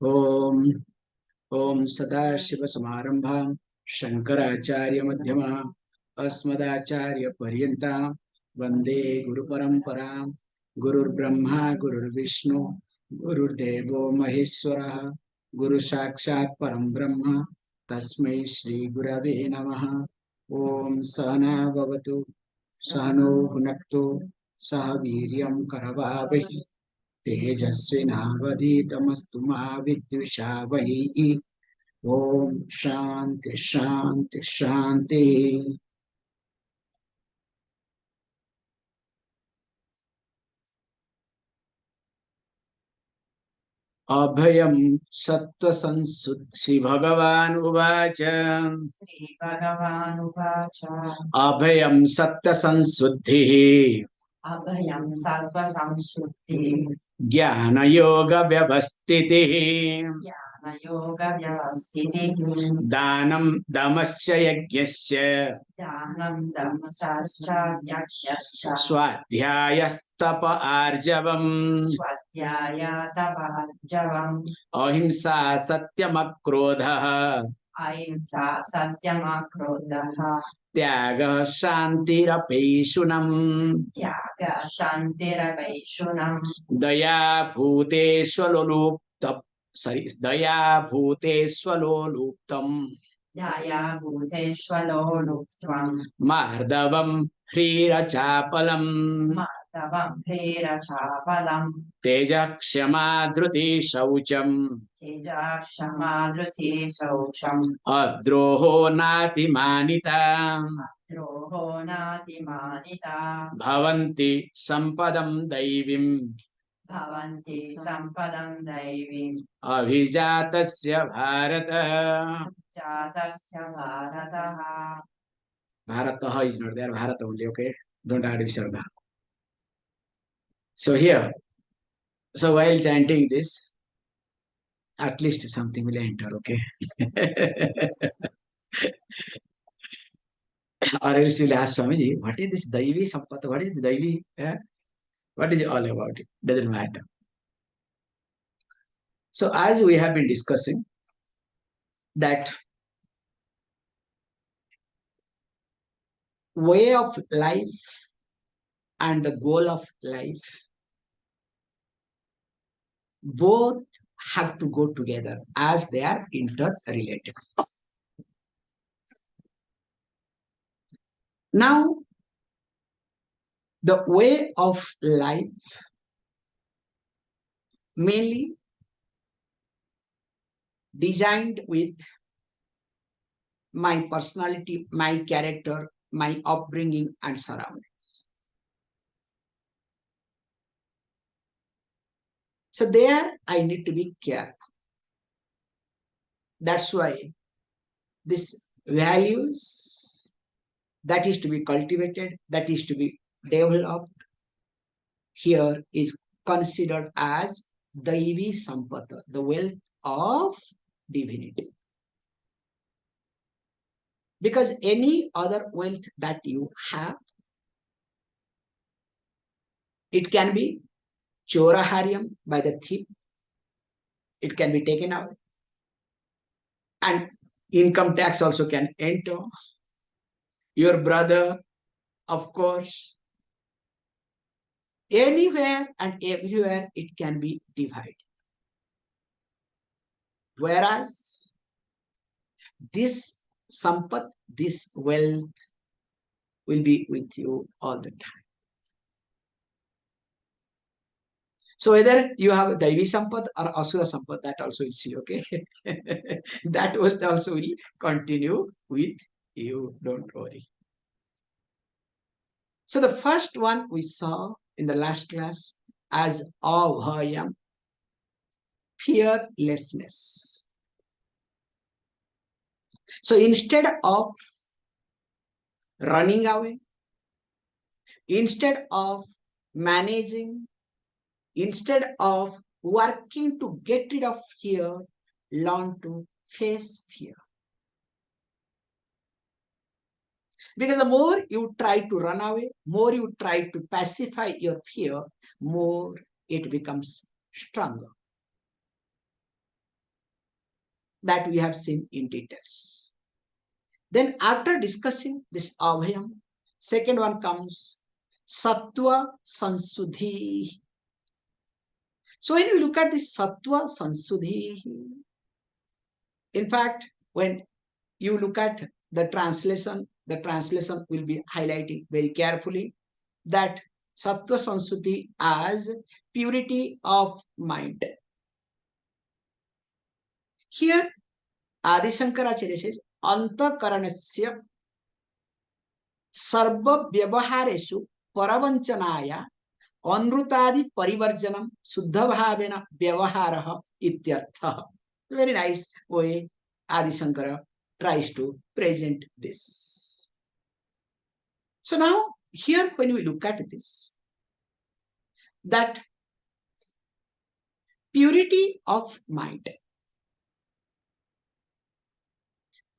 ओम ओम सदाशिवसमारंभां शंकराचार्यमध्यमाम् अस्मदाचार्यपर्यन्तां वन्दे गुरुपरम्परां। गुरुर्ब्रह्मा गुरुर्विष्णु गुरुर्देवो महेश्वरः गुरुसाक्षात् परं ब्रह्म तस्मै श्रीगुरवे नमः। ओम सहना भवतु सहनो भुनक्तु सह वीर्यं करवावहै तेजस्विनावधीतमस्तु मा विद्विषावहै। ओम शांति शांति शांति। अभयं सत्त्वसंसुत् श्री भगवान् उवाच। श्री भगवानुवाच अभयं सत्त्वसंशुद्धिः अभयं सर्वसंशुद्धिः ज्ञानयोगव्यवस्थितिः ज्ञानयोगव्यवस्थितिः दानं दमश्च यज्ञश्च दानं दमश्च यज्ञश्च स्वाध्यायस्तप आर्जवम् स्वाध्यायतपार्जवम् अहिंसा सत्यमक्रोधः अहिंसा सत्यमक्रोधः त्यागः शान्तिरपैशुनम् त्यागः शान्तिरवैषुणम् दया दया भूतेष्वलोलुप्तम् दया भूतेष्वलोलुप्त्वम् मार्दवम् ह्रीरचापलम् माधवम् ह्रीरचापलम् तेजः क्षमा धृति शौचम् तेजा क्षमा धृति शौचम् अद्रोहो नातिमानिता द्रोहो नातिमानिता भवन्ति सम्पदम् दैवीम् भवन्ति सम्पदम् दैवीम् अभिजातस्य भारत। जातस्य भारतः Bharatah is not there, Bharat only, okay? Don't add Visarga. So here, so while chanting this, at least something will enter, okay? Or else you'll ask Swamiji, what is this daivi sampad? What is daivi? Eh? What is it all about? It doesn't matter. So as we have been discussing that way of life and the goal of life, both have to go together as they are interrelated. Now, the way of life mainly designed with my personality, my character, my upbringing, and surroundings. So there I need to be careful. That's why this values that is to be cultivated, that is to be developed, here is considered as daivi sampad, the wealth of divinity. Because any other wealth that you have, it can be choraharyam by the thief, it can be taken out, and income tax also can enter. Your brother, of course, anywhere and everywhere it can be divided. Whereas this sampad, this wealth will be with you all the time. So whether you have daivi sampad or asura sampad, that also will see, okay? That wealth also will continue with you, don't worry. So the first one we saw in the last class as abhayam, fearlessness. So instead of running away, instead of managing, instead of working to get rid of fear, learn to face fear. Because the more you try to run away, more you try to pacify your fear, more it becomes stronger. that we have seen in details. Then after discussing this abhayam, second one comes Sattva Samsuddhi. So when you look at this Sattva Samsuddhi, in fact, when you look at the translation will be highlighting very carefully that Sattva Samsuddhi as purity of mind. Here, Adi Shankaracharya says, Antakaranasya Sarva Vyavahareshu Paravancanaya Anrutadi Parivarjanam Suddha Bhavena Vyavaharaha Ityartha. Very nice way Adi Shankara tries to present this. So now, here when we look at this, that purity of mind,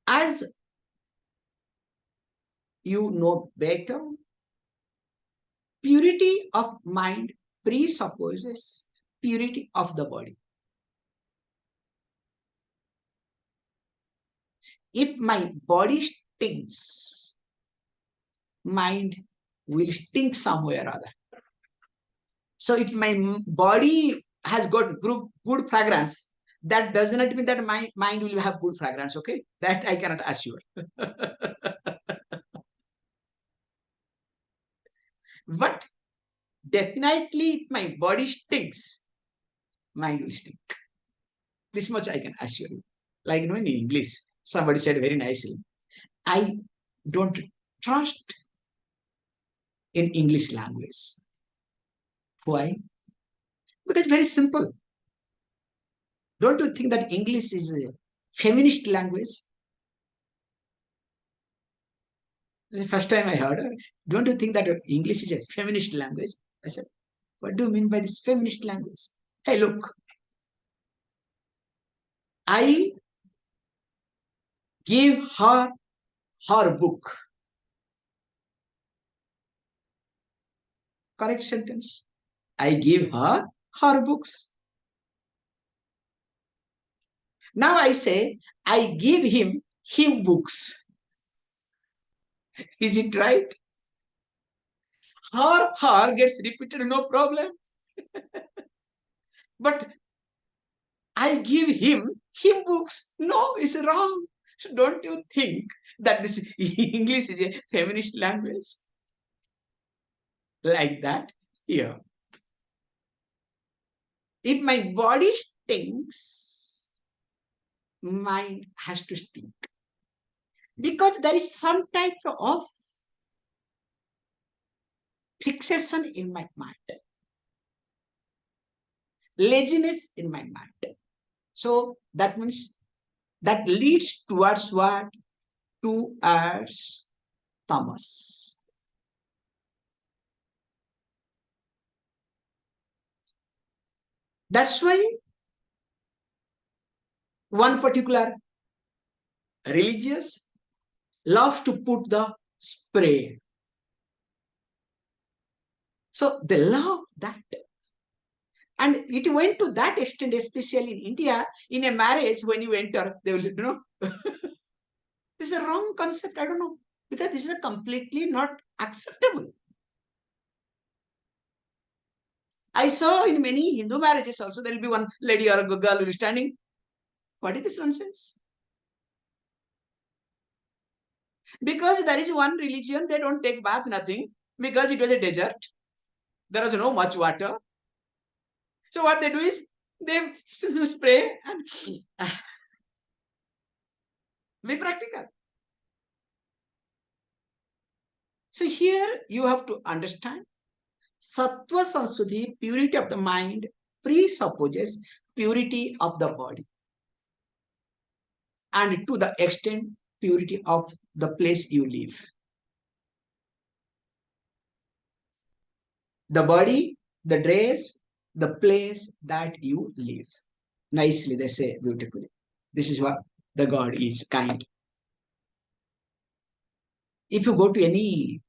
as you know better, purity of mind presupposes purity of the body. If my body stinks, mind will stink somewhere or other. So if my body has got good fragrance, that does not mean that my mind will have good fragrance, okay? That I cannot assure. But definitely if my body stinks, mind will stink. This much I can assure you. Like in English, somebody said very nicely, I don't trust in English language. Why? Because very simple. Don't you think that English is a feminist language? This is the first time I heard it. Don't you think that English is a feminist language? I said, what do you mean by this feminist language? Hey, look, I gave her book. Correct sentence. I gave her books. Now I say, I give him books. Is it right? Her gets repeated, no problem. But I give him books. No, it's wrong. So don't you think that this English is a feminist language? Like that here. If my body stinks, mind has to stink. Because there is some type of fixation in my mind. Laziness in my mind. So that means that leads towards what? Towards tamas. That's why one particular religious loves to put the spray. So they love that. And it went to that extent, especially in India, in a marriage, when you enter, they will, this is a wrong concept. I don't know. Because this is completely not acceptable. I saw in many Hindu marriages also, there will be one lady or a girl will be standing. What is this nonsense? Because there is one religion, they don't take bath, nothing, because it was a desert. There was no much water. So what they do is, they spray and be practical. So here you have to understand, Sattva Samsuddhi, purity of the mind, presupposes purity of the body. And to the extent, purity of the place you live. The body, the dress, the place that you live. Nicely, they say beautifully. This is what the God is, kind. If you go to any,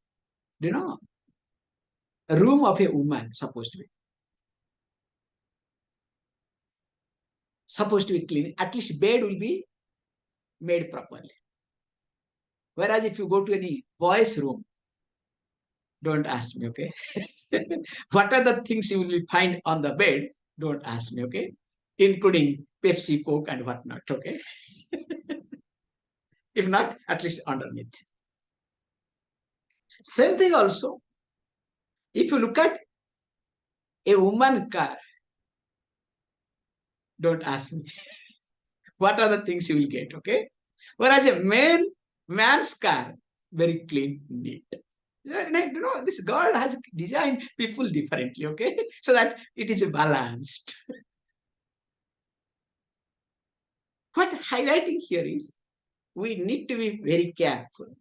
room of a woman, supposed to be clean, at least bed will be made properly. Whereas if you go to any boys' room, don't ask me, okay? What are the things you will find on the bed? Don't ask me, okay? Including Pepsi, Coke, and whatnot, okay? If not, at least underneath. Same thing also. If you look at a woman car, don't ask me. What are the things you will get, okay? Whereas a man's car, very clean, neat. This God has designed people differently, okay? So that it is balanced. What highlighting here is, we need to be very careful.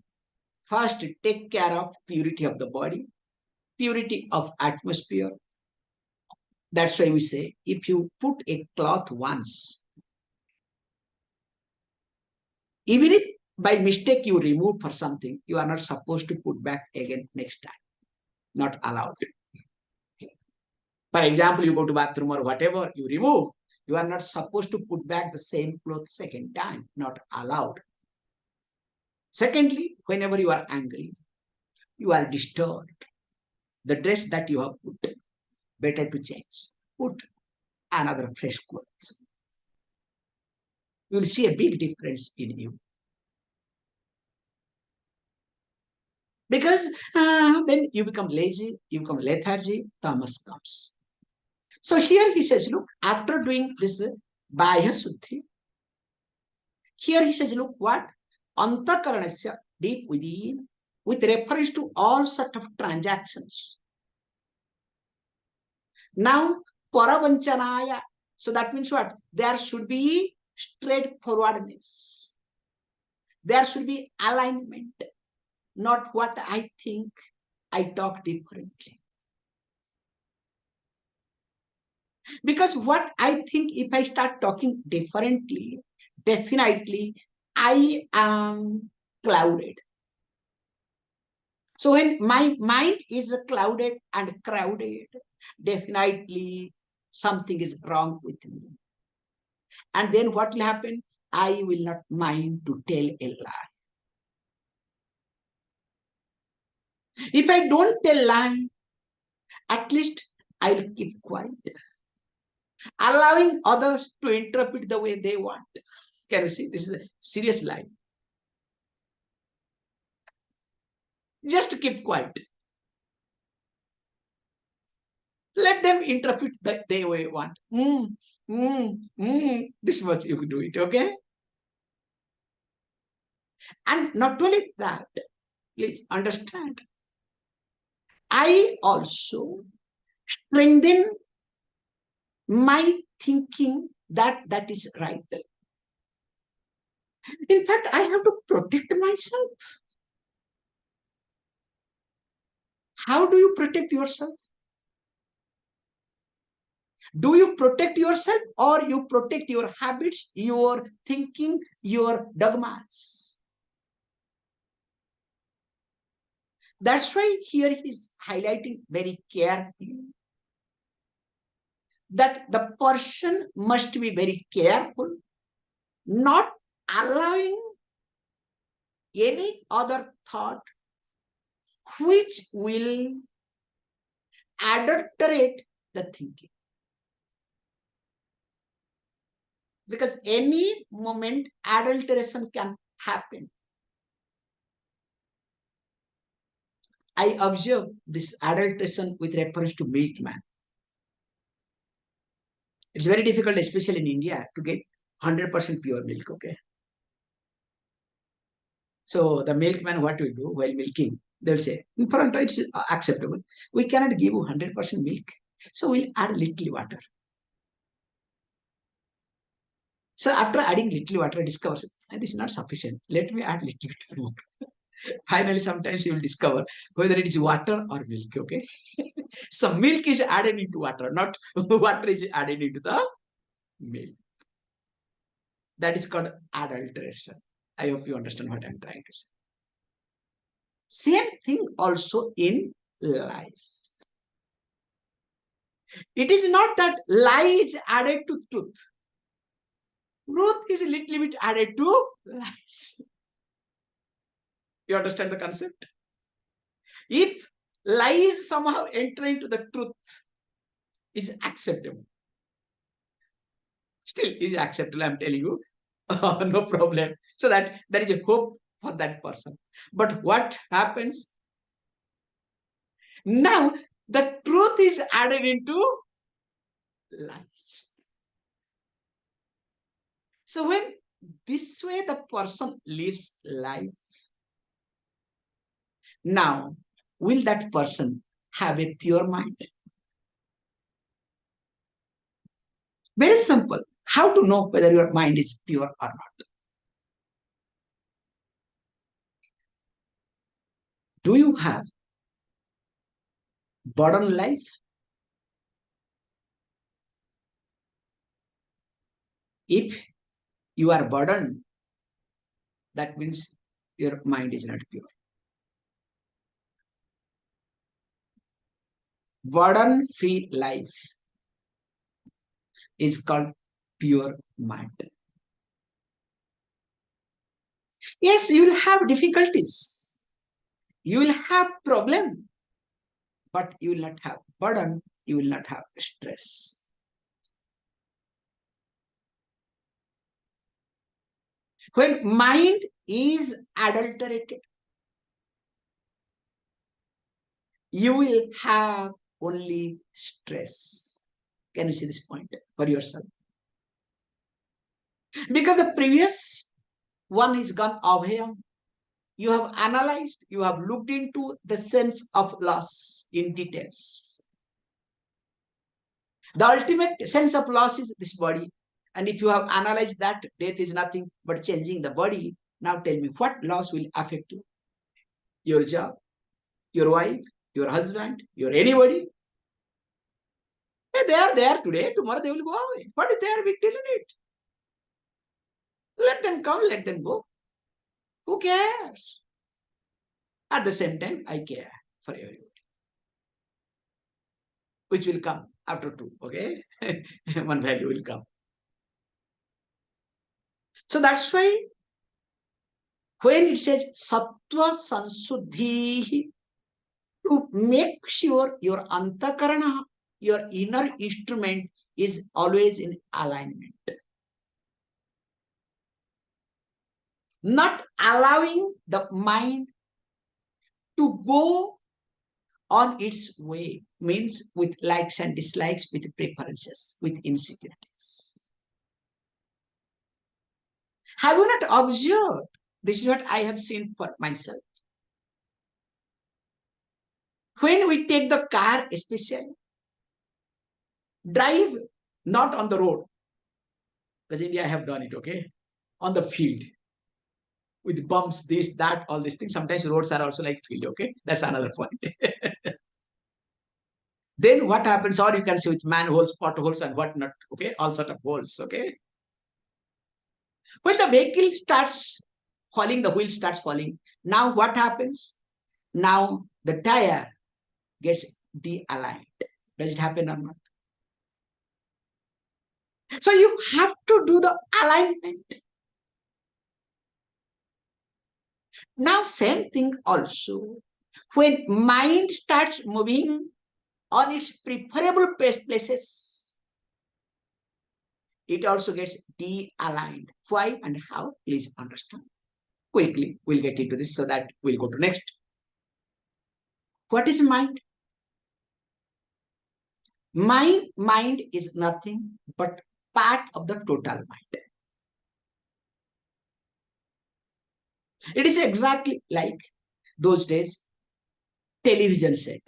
First, take care of purity of the body, purity of atmosphere. That's why we say, if you put a cloth once, even if by mistake you remove for something, you are not supposed to put back again next time. Not allowed. For example, you go to bathroom or whatever, you remove, you are not supposed to put back the same clothes second time. Not allowed. Secondly, whenever you are angry, you are disturbed, the dress that you have put, better to change. Put another fresh clothes. You will see a big difference in you. Because then you become lazy, you become lethargy, tamas comes. So here he says, look, after doing this Bhaya Suddhi, here he says, look what? Antakaranasya, deep within, with reference to all sort of transactions. Now, paravanchanaya. So that means what? There should be straightforwardness. There should be alignment. Not what I think, I talk differently. Because what I think, if I start talking differently, definitely I am clouded. So when my mind is clouded and crowded, definitely something is wrong with me. And then what will happen? I will not mind to tell a lie. If I don't tell lie, at least I'll keep quiet, allowing others to interpret the way they want. Can you see? This is a serious lie. Just keep quiet. Let them interpret the way they want. This much you can do it, okay? And not only that, please understand, I also strengthen my thinking that is right. In fact, I have to protect myself. How do you protect yourself? Do you protect yourself or you protect your habits, your thinking, your dogmas? That's why here he's highlighting very carefully that the person must be very careful, not allowing any other thought which will adulterate the thinking. Because any moment adulteration can happen. I observe this adulteration with reference to milkman. It's very difficult, especially in India, to get 100% pure milk, okay? So the milkman, what we do while milking, they'll say, in front, it's acceptable. We cannot give you 100% milk. So we'll add little water. So after adding little water, I discover this is not sufficient. Let me add little bit more. Finally, sometimes you will discover whether it is water or milk, okay? So milk is added into water, not water is added into the milk. That is called adulteration. I hope you understand what I'm trying to say. Same thing also in life. It is not that lie is added to truth. Truth is a little bit added to lies. You understand the concept? If lies somehow enter into the truth, is acceptable. Still is acceptable, I'm telling you. No problem. So that there is a hope for that person. But what happens? Now the truth is added into lies. So when this way the person lives life, now will that person have a pure mind? Very simple. How to know whether your mind is pure or not? Do you have burden life? If you are burdened, that means your mind is not pure. Burden free life is called pure mind. Yes, you will have difficulties. You will have problem, but you will not have burden. You will not have stress. When mind is adulterated, you will have only stress. Can you see this point for yourself? Because the previous one is gone abhayam. You have analyzed, you have looked into the sense of loss in details. The ultimate sense of loss is this body. And if you have analyzed that, death is nothing but changing the body. Now tell me, what loss will affect you? Your job, your wife, your husband, your anybody? They are there today, tomorrow they will go away. What is their big deal in it? Let them come, let them go. Who cares? At the same time, I care for everybody. Which will come after two, okay? One value will come. So that's why when it says Sattva Samsuddhi, to make sure your antakarana, your inner instrument is always in alignment. Not allowing the mind to go on its way means with likes and dislikes, with preferences, with insecurities. Have you not observed? This is what I have seen for myself. When we take the car, especially, drive not on the road, because India I have done it, okay, on the field with bumps, this, that, all these things. Sometimes roads are also like field, okay, that's another point. Then what happens, or you can say with manholes, potholes, and whatnot, okay, all sort of holes, okay. When the vehicle starts falling, the wheel starts falling. Now what happens? Now the tire gets de-aligned. Does it happen or not? So you have to do the alignment. Now same thing also. When mind starts moving on its preferable places, it also gets de-aligned. Why and how? Please understand. Quickly, we'll get into this so that we'll go to next. What is mind? My mind is nothing but part of the total mind. It is exactly like those days television set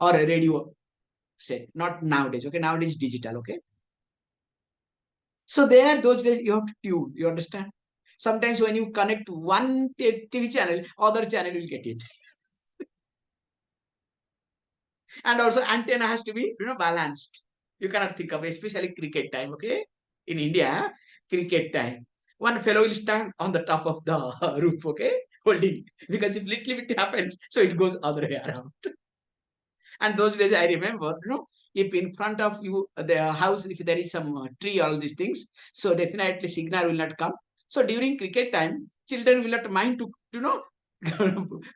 or a radio set, not nowadays, okay? Nowadays digital, okay? So there, those days you have to tune, you understand? Sometimes when you connect one TV channel, other channel will get it. And also antenna has to be, balanced. You cannot think of, especially cricket time, okay? In India, cricket time. One fellow will stand on the top of the roof, okay? Holding. Because if little bit happens, so it goes other way around. And those days I remember, if in front of you the house, if there is some tree, all these things, so definitely signal will not come. So during cricket time, children will not mind to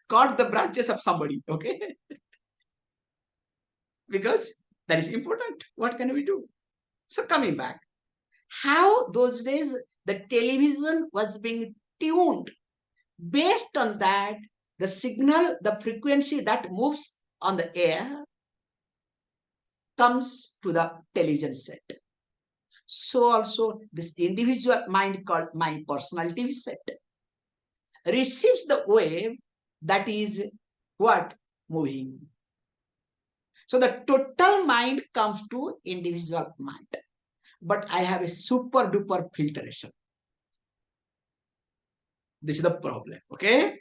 cut the branches of somebody, okay? Because that is important. What can we do? So coming back, how those days the television was being tuned. Based on that, the signal, the frequency that moves on the air comes to the television set. So also this individual mind called my personal TV set receives the wave that is what? Moving. So the total mind comes to individual mind. But I have a super duper filtration. This is the problem, okay?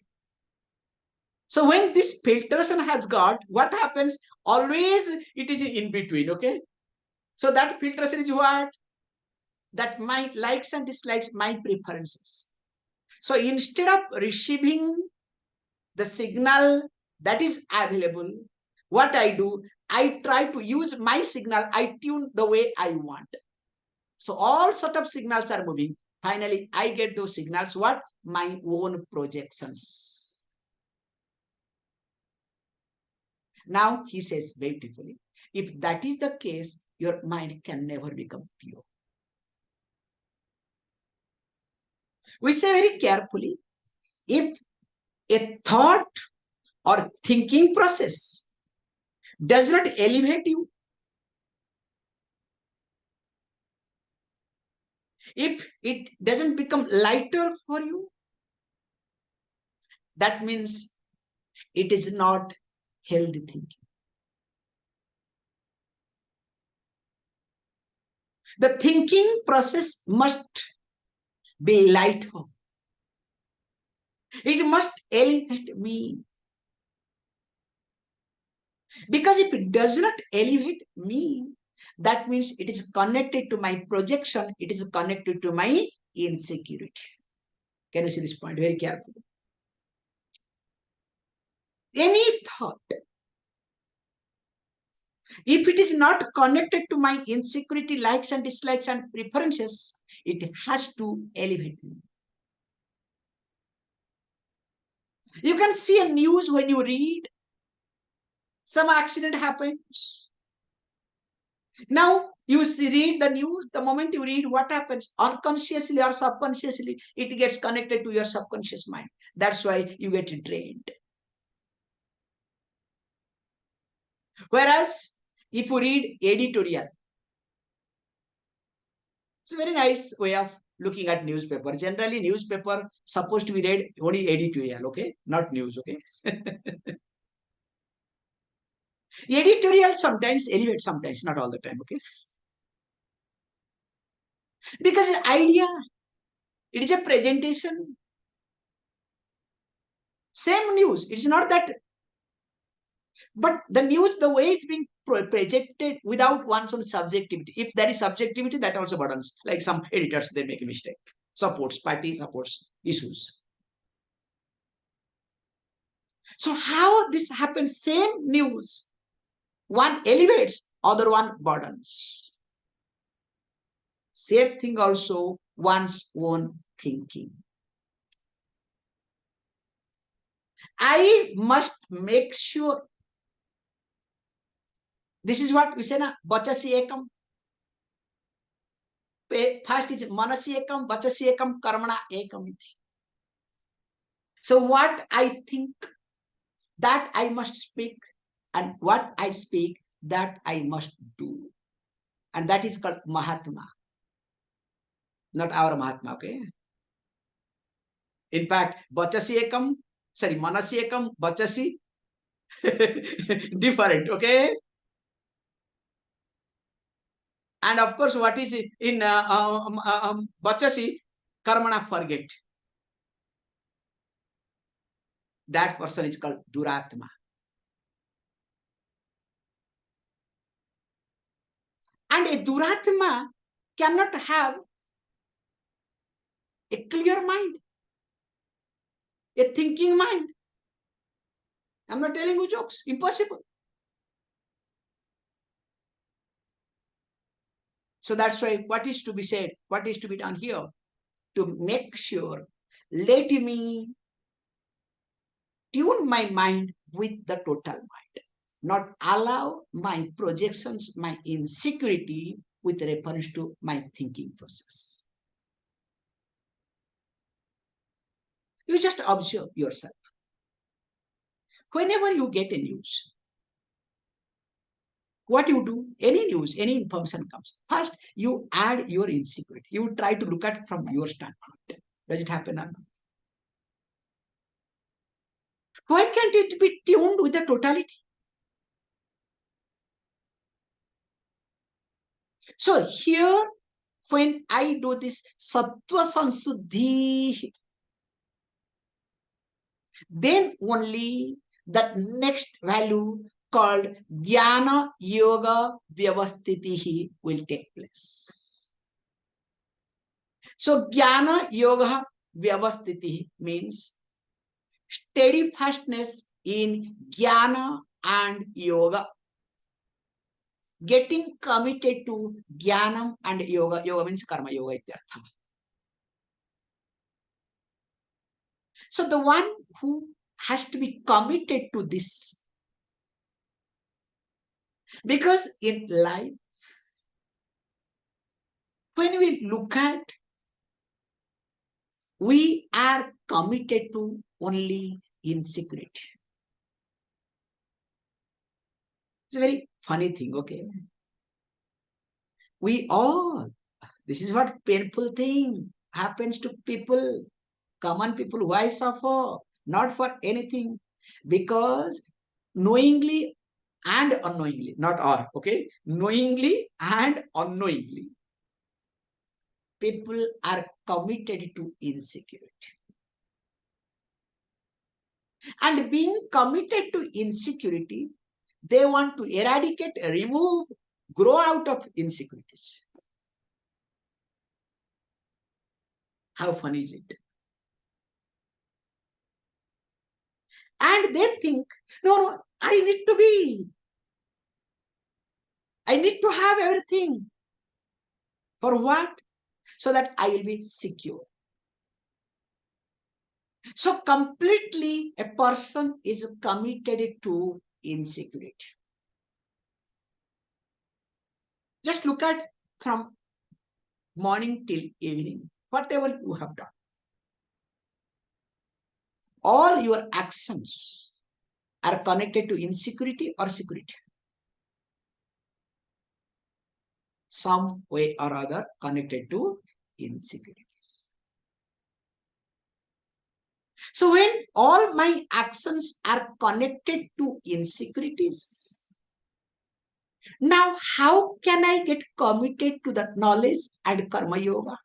So when this filtration has got, what happens? Always it is in between, okay? So that filtration is what? That my likes and dislikes, my preferences. So instead of receiving the signal that is available, what I do, I try to use my signal, I tune the way I want. So all sort of signals are moving. Finally, I get those signals, what? My own projections. Now he says beautifully, if that is the case, your mind can never become pure. We say very carefully, if a thought or thinking process does not elevate you, if it doesn't become lighter for you, that means it is not healthy thinking. The thinking process must be lighter. It must elevate me. Because if it does not elevate me, that means it is connected to my projection, it is connected to my insecurity. Can you see this point very carefully? Any thought, if it is not connected to my insecurity, likes and dislikes and preferences, it has to elevate me. You can see a news when you read, some accident happens. Now you read the news, the moment you read, what happens? Unconsciously or subconsciously, it gets connected to your subconscious mind. That's why you get drained. Whereas if you read editorial, it's a very nice way of looking at newspaper. Generally, newspaper supposed to be read only editorial, okay? Not news, okay? Editorial sometimes elevate, sometimes, not all the time, okay? Because the idea, it is a presentation. Same news. It's not that, but the news, the way it's being projected without one's own subjectivity. If there is subjectivity, that also burdens. Like some editors, they make a mistake. Supports, party supports issues. So how this happens? Same news. One elevates, other one burdens. Same thing also, one's own thinking. I must make sure. This is what we say na, bachasi ekam. First is manasi ekam, bachasi ekam, karmana ekam. So what I think, that I must speak, and what I speak, that I must do. And that is called Mahatma. Not our Mahatma, okay? In fact, bachasi ekam, sorry, manasi ekam, bachasi, different, okay? And of course, what is in bachasi, karmana, forget. That person is called Duratma. And a Duratma cannot have a clear mind, a thinking mind. I'm not telling you jokes. Impossible. So that's why what is to be said, what is to be done here? To make sure, let me tune my mind with the total mind, not allow my projections, my insecurity with reference to my thinking process. You just observe yourself. Whenever you get a news, what you do, any news, any information comes, first you add your insecurity. You try to look at it from your standpoint. Does it happen or not? Why can't it be tuned with the totality? So here, when I do this Sattva Samsuddhi, then only that next value called Jnana Yoga Vyavastitihi will take place. So Jnana Yoga Vyavastitihi means steadfastness in Jnana and Yoga. Getting committed to Jnanam and Yoga. Yoga means Karma Yoga ityartha. So the one who has to be committed to this, because in life, when we look at, we are committed to only insecurity. It's a very funny thing, okay? We all, this is what painful thing happens to people, common people who I suffer, not for anything, because knowingly and unknowingly, not or, okay? Knowingly and unknowingly, people are committed to insecurity. And being committed to insecurity, they want to eradicate, remove, grow out of insecurities. How funny is it? And they think, no, I need to have everything. For what? So that I will be secure. So completely a person is committed to insecurity. Just look at from morning till evening, whatever you have done. All your actions are connected to insecurity or security. Some way or other connected to insecurities. So when all my actions are connected to insecurities, now how can I get committed to that knowledge and karma yoga?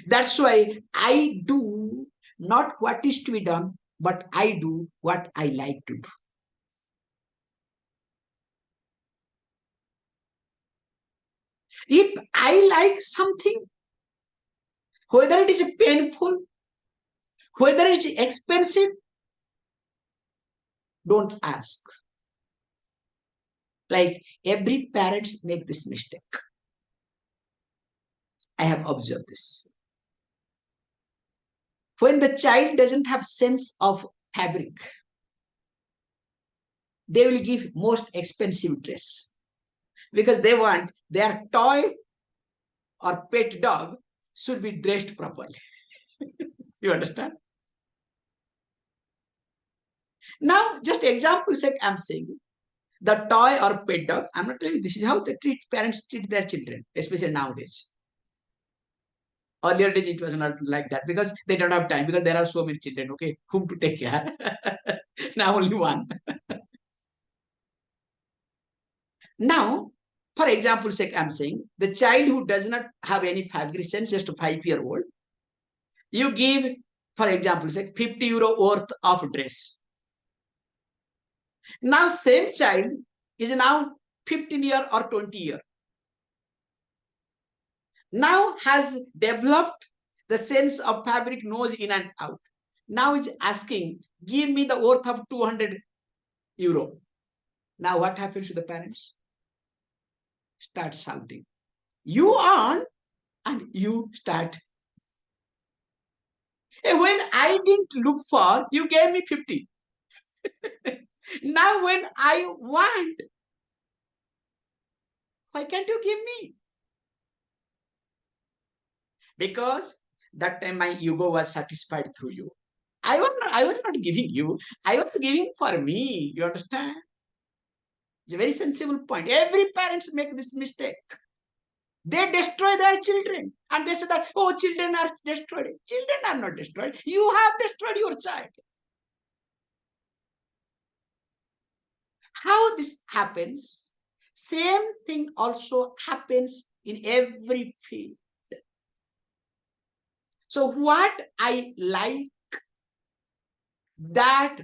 That's why I do not what is to be done, but I do what I like to do. If I like something, whether it is painful, whether it is expensive, don't ask. Like every parents make this mistake. I have observed this. When the child doesn't have sense of fabric, they will give most expensive dress because they want their toy or pet dog should be dressed properly. You understand? Now, just example sake, I'm saying the toy or pet dog. I'm not telling you this is how the parents treat their children, especially nowadays. Earlier days, it was not like that because they don't have time because there are so many children, okay, whom to take care. Now only one. Now, for example sake, I'm saying the child who does not have any fabric sense, just a 5-year-old, you give, for example sake, 50 euro worth of dress. Now, same child is now 15 year or 20 year. Now has developed the sense of fabric, knows in and out. Now is asking, give me the worth of 200 euro. Now what happens to the parents? start shouting. You earn and you start. When I didn't look for, you gave me 50. Now when I want, why can't you give me? Because that time my ego was satisfied through you. I was not giving you. I was giving for me. You understand? It's a very sensible point. Every parents make this mistake. They destroy their children. And they say that, oh, children are destroyed. Children are not destroyed. You have destroyed your child. How this happens? Same thing also happens in every field. So what I like, that